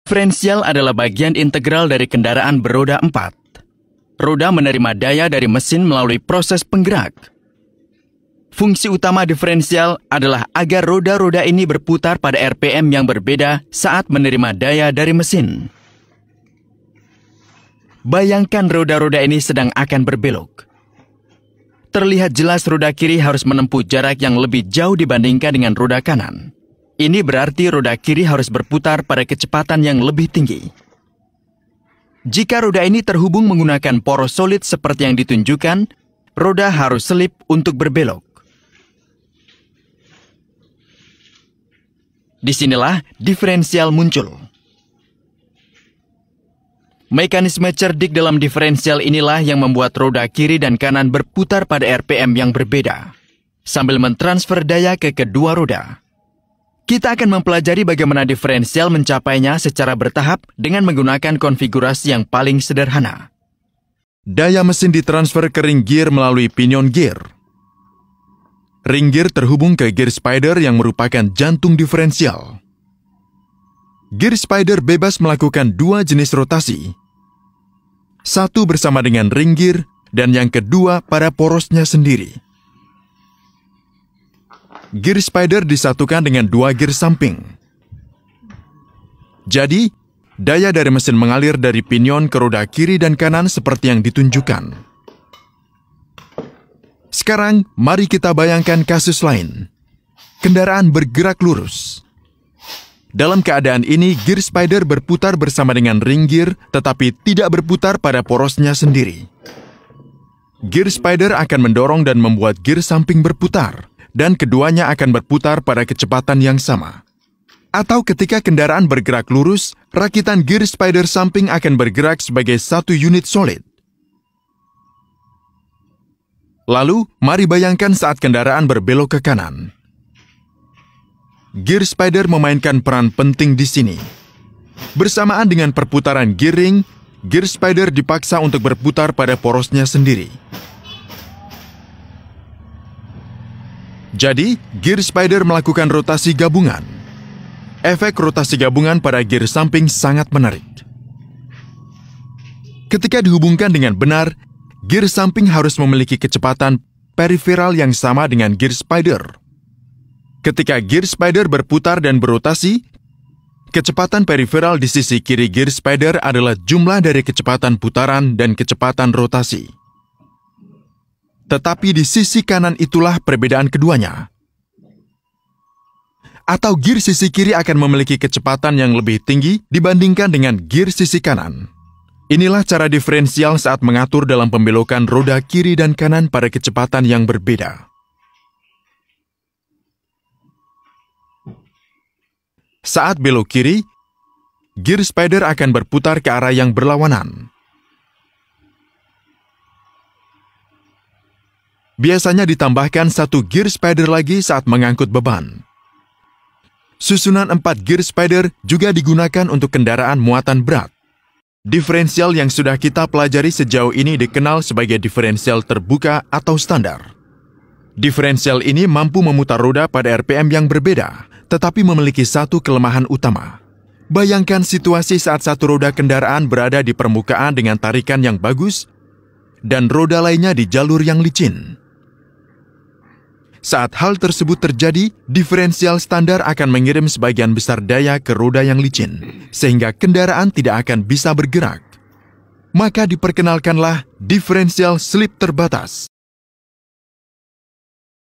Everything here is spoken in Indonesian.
Diferensial adalah bagian integral dari kendaraan beroda 4. Roda menerima daya dari mesin melalui proses penggerak. Fungsi utama diferensial adalah agar roda-roda ini berputar pada RPM yang berbeda saat menerima daya dari mesin. Bayangkan roda-roda ini sedang akan berbelok. Terlihat jelas roda kiri harus menempuh jarak yang lebih jauh dibandingkan dengan roda kanan. Ini berarti roda kiri harus berputar pada kecepatan yang lebih tinggi. Jika roda ini terhubung menggunakan poros solid seperti yang ditunjukkan, roda harus selip untuk berbelok. Disinilah diferensial muncul. Mekanisme cerdik dalam diferensial inilah yang membuat roda kiri dan kanan berputar pada RPM yang berbeda, sambil mentransfer daya ke kedua roda. Kita akan mempelajari bagaimana diferensial mencapainya secara bertahap dengan menggunakan konfigurasi yang paling sederhana. Daya mesin ditransfer ke ring gear melalui pinion gear. Ring gear terhubung ke gear spider yang merupakan jantung diferensial. Gear spider bebas melakukan dua jenis rotasi. Satu bersama dengan ring gear dan yang kedua pada porosnya sendiri. Gear spider disatukan dengan dua gear samping. Jadi, daya dari mesin mengalir dari pinion ke roda kiri dan kanan seperti yang ditunjukkan. Sekarang, mari kita bayangkan kasus lain. Kendaraan bergerak lurus. Dalam keadaan ini, gear spider berputar bersama dengan ring gear, tetapi tidak berputar pada porosnya sendiri. Gear spider akan mendorong dan membuat gear samping berputar, dan keduanya akan berputar pada kecepatan yang sama. Atau ketika kendaraan bergerak lurus, rakitan gear spider samping akan bergerak sebagai satu unit solid. Lalu, mari bayangkan saat kendaraan berbelok ke kanan. Gear spider memainkan peran penting di sini. Bersamaan dengan perputaran gear ring, gear spider dipaksa untuk berputar pada porosnya sendiri. Jadi, gear spider melakukan rotasi gabungan. Efek rotasi gabungan pada gear samping sangat menarik. Ketika dihubungkan dengan benar, gear samping harus memiliki kecepatan periferal yang sama dengan gear spider. Ketika gear spider berputar dan berotasi, kecepatan periferal di sisi kiri gear spider adalah jumlah dari kecepatan putaran dan kecepatan rotasi. Tetapi di sisi kanan itulah perbedaan keduanya. Atau gear sisi kiri akan memiliki kecepatan yang lebih tinggi dibandingkan dengan gear sisi kanan. Inilah cara diferensial saat mengatur dalam pembelokan roda kiri dan kanan pada kecepatan yang berbeda. Saat belok kiri, gear spider akan berputar ke arah yang berlawanan. Biasanya ditambahkan satu gear spider lagi saat mengangkut beban. Susunan 4 gear spider juga digunakan untuk kendaraan muatan berat. Diferensial yang sudah kita pelajari sejauh ini dikenal sebagai diferensial terbuka atau standar. Diferensial ini mampu memutar roda pada RPM yang berbeda, tetapi memiliki satu kelemahan utama. Bayangkan situasi saat satu roda kendaraan berada di permukaan dengan tarikan yang bagus, dan roda lainnya di jalur yang licin. Saat hal tersebut terjadi, diferensial standar akan mengirim sebagian besar daya ke roda yang licin, sehingga kendaraan tidak akan bisa bergerak. Maka diperkenalkanlah diferensial slip terbatas.